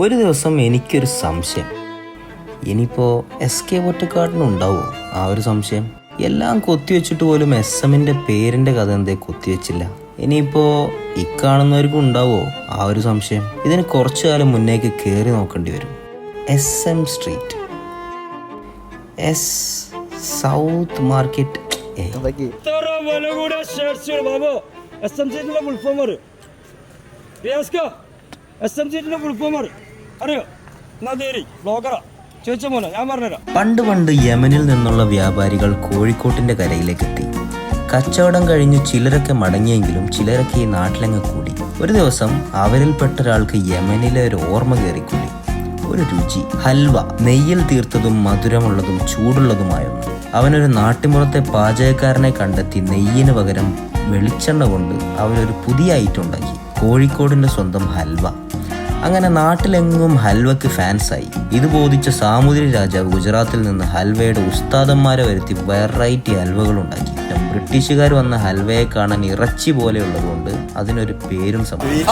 ഒരു ദിവസം എനിക്കൊരു സംശയം, ഇനിയിപ്പോൾ SK പൊറ്റക്കാടിനുണ്ടാവുമോ ആ ഒരു സംശയം? എല്ലാം കൊത്തിവെച്ചിട്ട് പോലും SM-ൻ്റെ പേരിൻ്റെ കഥ എന്തേ കൊത്തിവെച്ചില്ല? ഇനിയിപ്പോൾ ഇക്കാണുന്നവർക്കും ഉണ്ടാവുമോ ആ ഒരു സംശയം? ഇതിന് കുറച്ചു കാലം മുന്നേക്ക് കയറി നോക്കേണ്ടി വരും. SM street, south market. പണ്ട് യമനിൽ നിന്നുള്ള വ്യാപാരികൾ കോഴിക്കോട്ടിന്റെ കരയിലേക്ക് എത്തി. കച്ചവടം കഴിഞ്ഞു ചിലരൊക്കെ മടങ്ങിയെങ്കിലും ചിലരൊക്കെ ഈ നാട്ടിലങ്ങ് കൂടി. ഒരു ദിവസം അവരിൽപ്പെട്ട ഒരാൾക്ക് യമനിലെ ഒരു ഓർമ്മ കയറിക്കൂടി. ഒരു രുചി, ഹൽവ, നെയ്യിൽ തീർത്തതും മധുരമുള്ളതും ചൂടുള്ളതുമായൊന്ന്. അവനൊരു നാട്ടിൻപുറത്തെ പാചകക്കാരനെ കണ്ടെത്തി നെയ്യിന് പകരം വെളിച്ചെണ്ണ കൊണ്ട് അവരൊരു പുതിയ ഐറ്റം ഉണ്ടാക്കി, കോഴിക്കോടിന്റെ സ്വന്തം ഹൽവ. അങ്ങനെ നാട്ടിലെങ്ങും ഹൽവയ്ക്ക് ഫാൻസായി. ഇത് ബോധിച്ച സാമൂതിരി രാജാവ് ഗുജറാത്തിൽ നിന്ന് ഹൽവയുടെ ഉസ്താദന്മാരെ വരുത്തി വെറൈറ്റി ഹൽവകൾ ഉണ്ടാക്കി. ബ്രിട്ടീഷുകാർ വന്ന ഹൽവയെ കാണാൻ ഇറച്ചി പോലെയുള്ളതുകൊണ്ട് അതിനൊരു പേരും സംഭവിച്ചു.